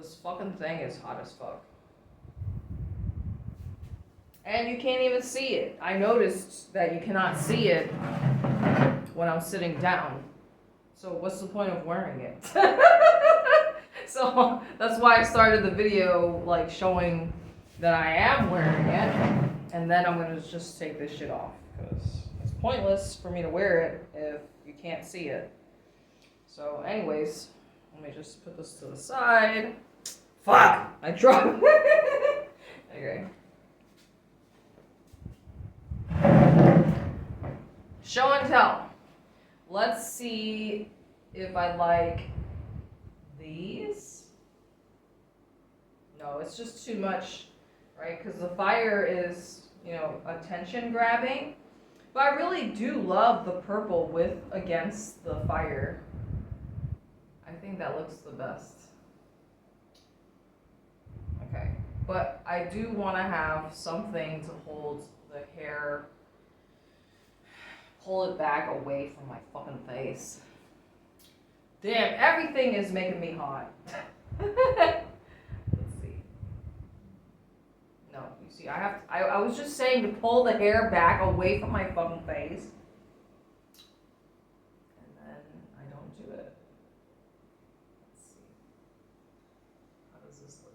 This fucking thing is hot as fuck. And you can't even see it. I noticed that you cannot see it when I'm sitting down. So what's the point of wearing it? So that's why I started the video like showing that I am wearing it. And then I'm gonna just take this shit off because it's pointless for me to wear it if you can't see it. So anyways, let me just put this to the side. Fuck! I dropped. Okay. Show and tell. Let's see if I like these. No, it's just too much, right? Because the fire is, attention grabbing. But I really do love the purple with against the fire. I think that looks the best. Okay, but I do want to have something to hold the hair, pull it back away from my fucking face. Damn, everything is making me hot. Let's see. No, you see, I was just saying to pull the hair back away from my fucking face. And then I don't do it. Let's see. How does this look?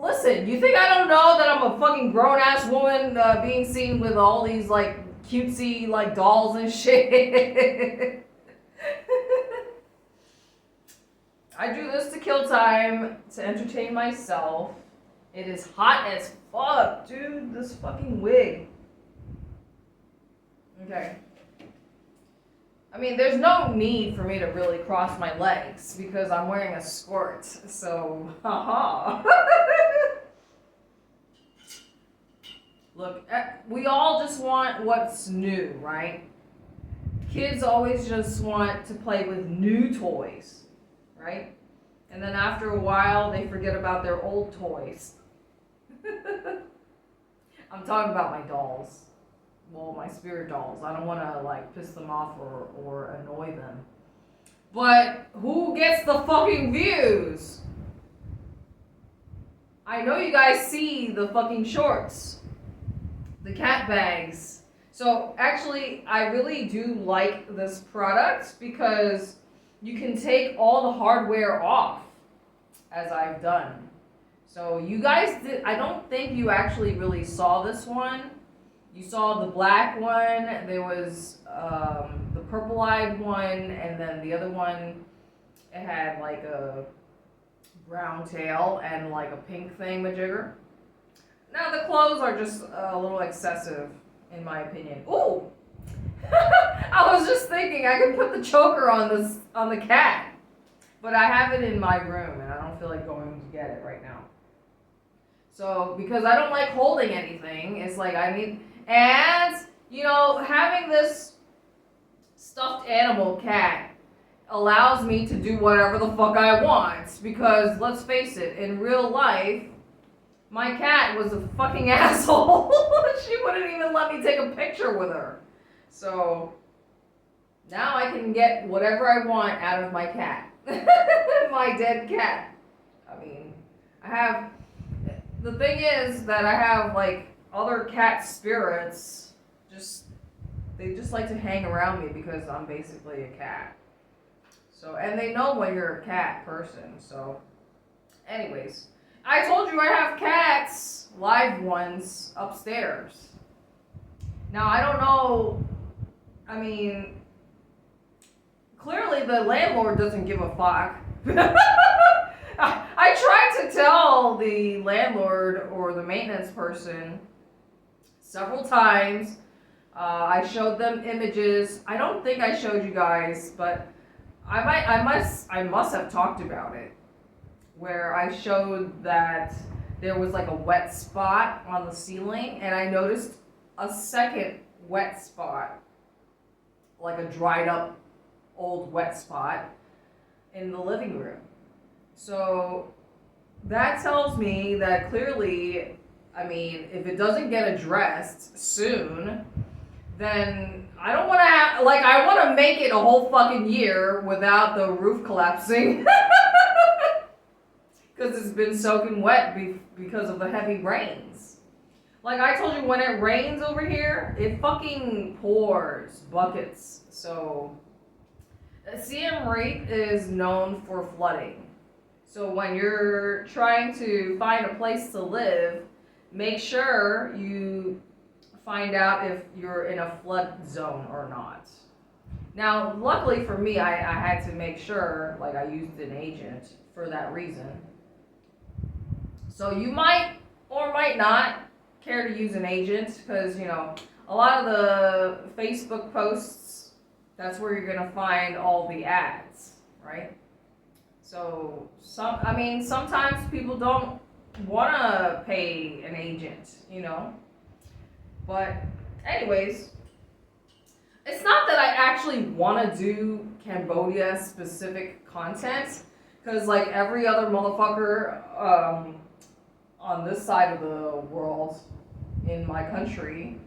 Listen, you think I don't know that I'm a fucking grown-ass woman being seen with all these, like, cutesy, like, dolls and shit? I do this to kill time, to entertain myself. It is hot as fuck, dude, this fucking wig. Okay. I mean, there's no need for me to really cross my legs because I'm wearing a skirt, so, haha. Look, we all just want what's new, right? Kids always just want to play with new toys, right? And then after a while, they forget about their old toys. I'm talking about my dolls. Well, my spirit dolls. I don't want to, like, piss them off or annoy them. But who gets the fucking views? I know you guys see the fucking shorts. The cat bags. So actually, I really do like this product because you can take all the hardware off, as I've done. So you guys did, I don't think you actually really saw this one. You saw the black one, there was the purple-eyed one, and then the other one, it had like a brown tail and like a pink thingamajigger. Now the clothes are just a little excessive, in my opinion. Ooh! I was just thinking I could put the choker on the cat. But I have it in my room and I don't feel like going to get it right now. So, because I don't like holding anything, it's like I need... And, having this stuffed animal cat allows me to do whatever the fuck I want. Because, let's face it, in real life, my cat was a fucking asshole. She wouldn't even let me take a picture with her. So, now I can get whatever I want out of my cat. My dead cat. I mean, the thing is that I have, like, other cat spirits, they just like to hang around me because I'm basically a cat. So, and they know when you're a cat person, so, anyways. I told you I have cats, live ones, upstairs. Now, I don't know, I mean, clearly the landlord doesn't give a fuck. I tried to tell the landlord or the maintenance person several times. I showed them images. I don't think I showed you guys, but I must have talked about it. Where I showed that there was like a wet spot on the ceiling, and I noticed a second wet spot, like a dried up old wet spot in the living room. So that tells me that clearly, I mean, if it doesn't get addressed soon, then I don't want to have, like, I want to make it a whole fucking year without the roof collapsing. Because it's been soaking wet because of the heavy rains. Like I told you, when it rains over here, it fucking pours buckets. So, Siem Reap is known for flooding. So when you're trying to find a place to live, make sure you find out if you're in a flood zone or not. Now, luckily for me, I had to make sure, like I used an agent for that reason. So you might or might not care to use an agent because, you know, a lot of the Facebook posts, that's where you're going to find all the ads, right? So, sometimes people don't want to pay an agent, you know? But anyways, it's not that I actually want to do Cambodia specific content because like every other motherfucker on this side of the world in my country,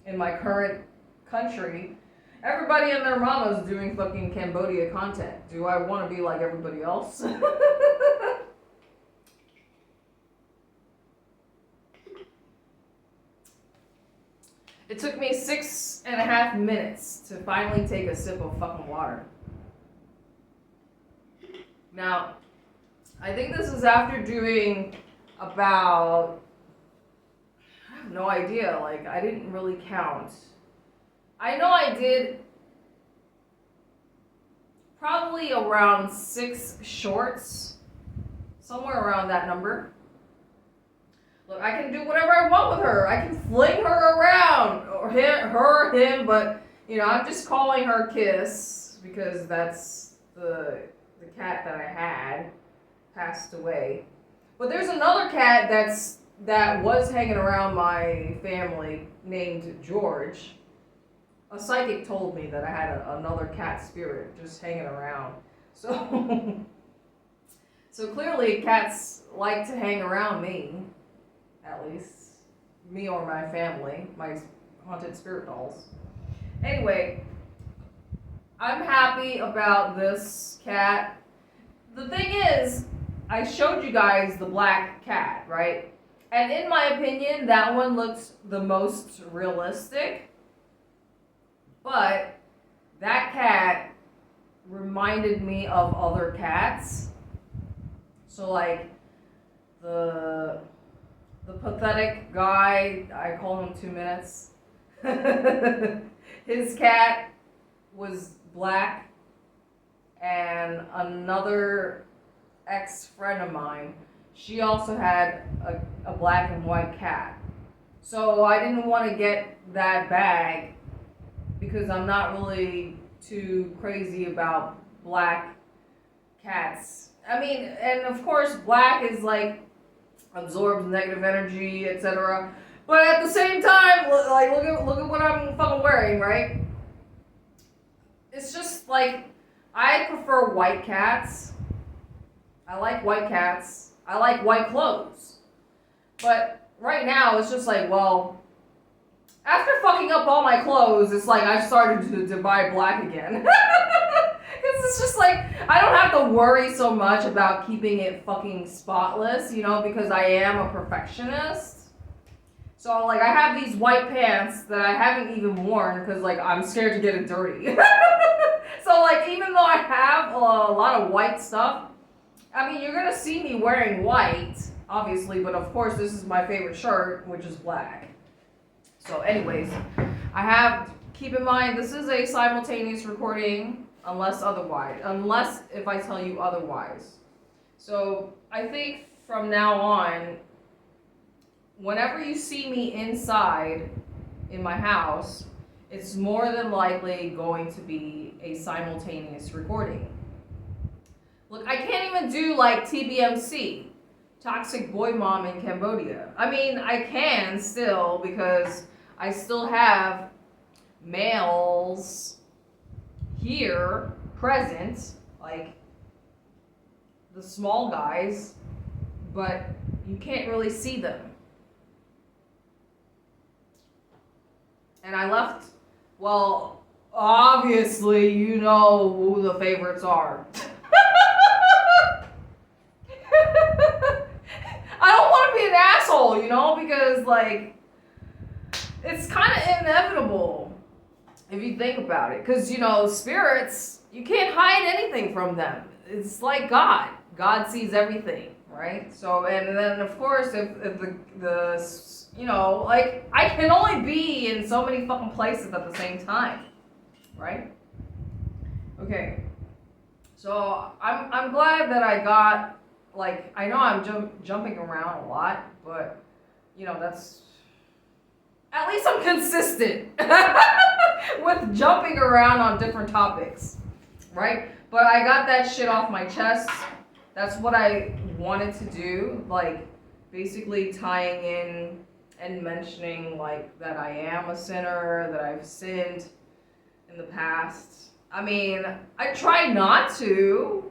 in my current country, everybody and their mama's doing fucking Cambodia content. Do I want to be like everybody else? It took me 6.5 minutes to finally take a sip of fucking water. Now, I think this is after doing about, I have no idea, like I didn't really count. I know I did probably around 6 shorts, somewhere around that number. Look, I can do whatever I want with her. I can fling her around, or him, but, you know, I'm just calling her Kiss, because that's the cat that I had, passed away. But there's another cat that was hanging around my family, named George. A psychic told me that I had another cat spirit just hanging around. So, so clearly cats like to hang around me. At least, me or my family, my haunted spirit dolls. Anyway, I'm happy about this cat. The thing is, I showed you guys the black cat, right? And in my opinion, that one looks the most realistic. But that cat reminded me of other cats. So like the pathetic guy, I call him 2 minutes. His cat was black, and another ex-friend of mine, she also had a black and white cat. So I didn't want to get that bag because I'm not really too crazy about black cats. I mean, and of course black is like absorbs negative energy, etc. But at the same time, like look at what I'm fucking wearing, right? It's just like I prefer white cats. I like white cats. I like white clothes. But right now it's just like, well, after fucking up all my clothes, it's like I started to buy black again. It's just like, I don't have to worry so much about keeping it fucking spotless, you know, because I am a perfectionist. So, like, I have these white pants that I haven't even worn because, like, I'm scared to get it dirty. So, like, even though I have a lot of white stuff, I mean, you're going to see me wearing white, obviously, but of course, this is my favorite shirt, which is black. So, anyways, keep in mind, this is a simultaneous recording. Unless if I tell you otherwise. So I think from now on, whenever you see me inside in my house, it's more than likely going to be a simultaneous recording. Look, I can't even do like TBMC, Toxic Boy Mom in Cambodia. I mean, I can still because I still have males here present, like the small guys, but you can't really see them. And I left Well, obviously, you know who the favorites are. I don't want to be an asshole, you know, because, like, it's kind of inevitable if you think about it. Because, you know, spirits, you can't hide anything from them. It's like God. God sees everything, right? So, and then, of course, if you know, like, I can only be in so many fucking places at the same time, right? Okay. So, I'm glad that I got, like, I know I'm jumping around a lot, but, you know, that's, at least I'm consistent with jumping around on different topics, right? But I got that shit off my chest. That's what I wanted to do, like, basically tying in and mentioning, like, that I am a sinner, that I've sinned in the past. I mean, I try not to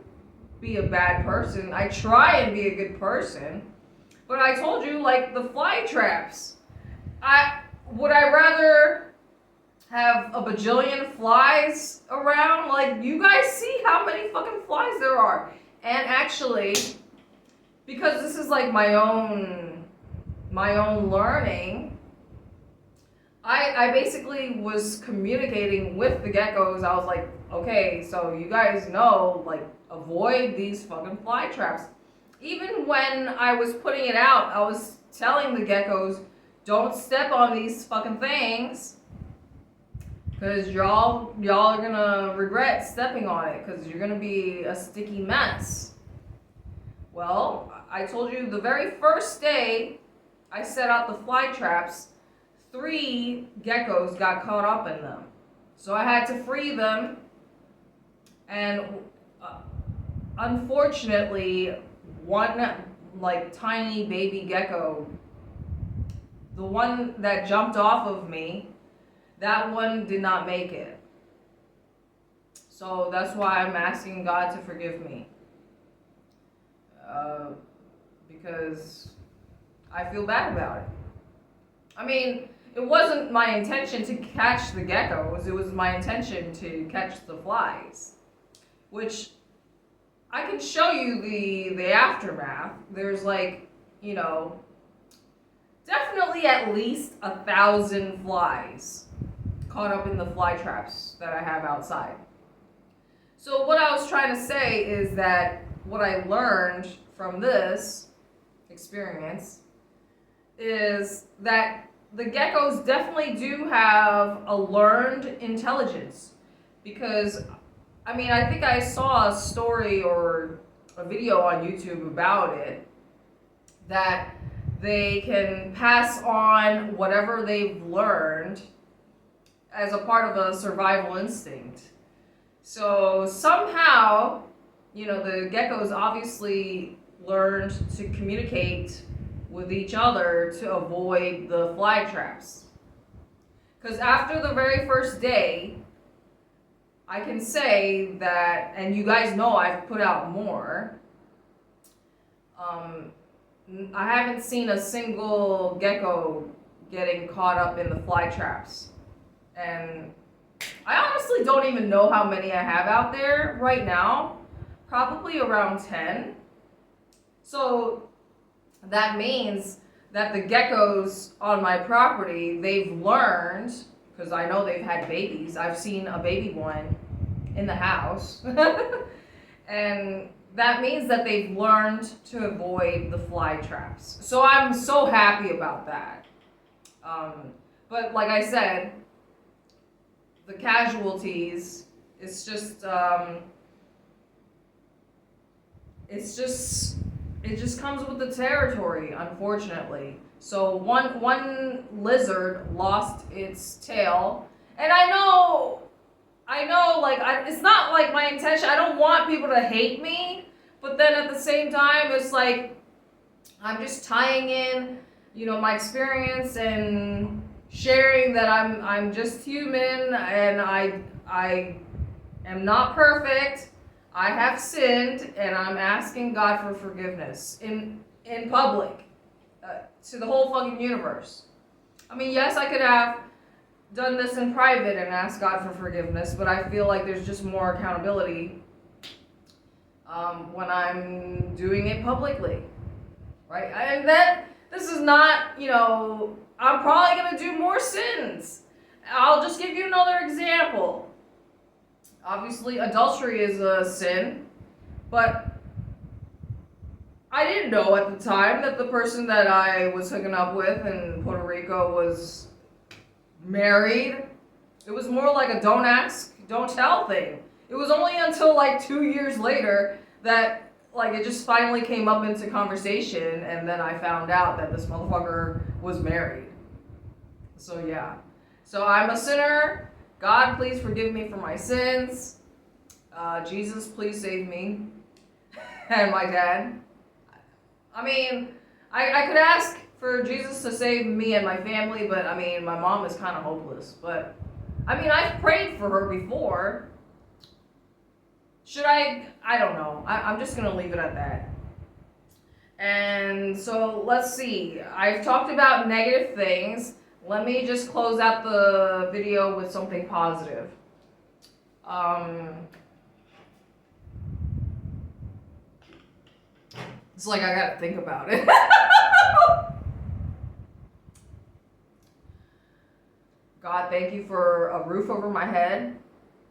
be a bad person. I try and be a good person. But I told you, like, the fly traps. Would I rather have a bajillion flies around? Like, you guys see how many fucking flies there are. And actually, because this is like my own learning, I basically was communicating with the geckos. I was like, okay, so you guys know, like, avoid these fucking fly traps. Even when I was putting it out, I was telling the geckos, don't step on these fucking things, because y'all are gonna regret stepping on it, because you're gonna be a sticky mess. Well, I told you the very first day I set out the fly traps, 3 geckos got caught up in them. So I had to free them, and unfortunately, one, like, tiny baby gecko, the one that jumped off of me, that one did not make it. So that's why I'm asking God to forgive me. Because I feel bad about it. I mean, it wasn't my intention to catch the geckos, it was my intention to catch the flies. Which, I can show you the aftermath. There's, like, you know, definitely at least 1,000 flies caught up in the fly traps that I have outside. So what I was trying to say is that what I learned from this experience is that the geckos definitely do have a learned intelligence. Because, I mean, I think I saw a story or a video on YouTube about it, that they can pass on whatever they've learned as a part of a survival instinct. So somehow, you know, the geckos obviously learned to communicate with each other to avoid the fly traps. Because after the very first day, I can say that, and you guys know I've put out more, I haven't seen a single gecko getting caught up in the fly traps. And I honestly don't even know how many I have out there right now. Probably around 10. So that means that the geckos on my property, they've learned, because I know they've had babies. I've seen a baby one in the house. And that means that they've learned to avoid the fly traps. So I'm so happy about that. But like I said, the casualties, it just comes with the territory, unfortunately. So one lizard lost its tail, and I know, like, it's not like my intention. I don't want people to hate me, but then at the same time, it's like I'm just tying in, you know, my experience and sharing that I'm just human, and I am not perfect. I have sinned, and I'm asking God for forgiveness in public, to the whole fucking universe. I mean, yes, I could have done this in private and asked God for forgiveness, but I feel like there's just more accountability when I'm doing it publicly, right? And then this is not, I'm probably going to do more sins. I'll just give you another example. Obviously, adultery is a sin, but I didn't know at the time that the person that I was hooking up with in Puerto Rico was married. It was more like a don't ask, don't tell thing. It was only until like 2 years later that like it just finally came up into conversation, and then I found out that this motherfucker was married. So yeah. So I'm a sinner. God, please forgive me for my sins. Jesus, please save me. And my dad. I mean, I could ask for Jesus to save me and my family, but I mean, my mom is kind of hopeless. But I mean, I've prayed for her before. Should I? I don't know. I'm just going to leave it at that. And so let's see. I've talked about negative things. Let me just close out the video with something positive. It's like I gotta think about it. God, thank you for a roof over my head.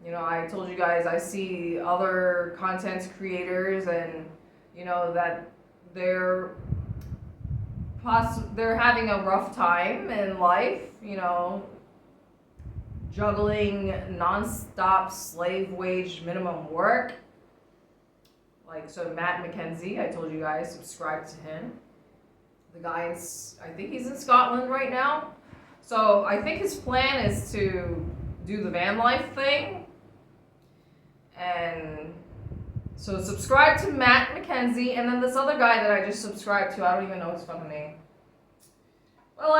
I told you guys I see other content creators and, that they're having a rough time in life, juggling non-stop slave wage minimum work. So Matt McKenzie, I told you guys, subscribe to him. The guy I think he's in Scotland right now. So I think his plan is to do the van life thing. And so subscribe to Matt McKenzie, and then this other guy that I just subscribed to, I don't even know his fucking name. Well,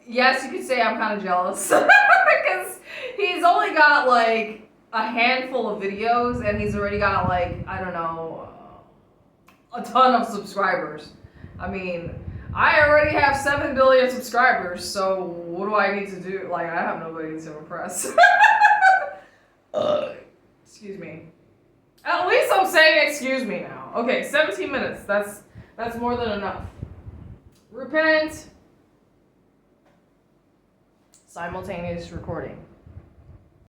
yes, you could say I'm kind of jealous. Because he's only got, a handful of videos, and he's already got, I don't know, a ton of subscribers. I mean, I already have 7 billion subscribers, so what do I need to do? I have nobody to impress. Excuse me. At least I'm saying excuse me now. Okay, 17 minutes. That's more than enough. Repent. Simultaneous recording.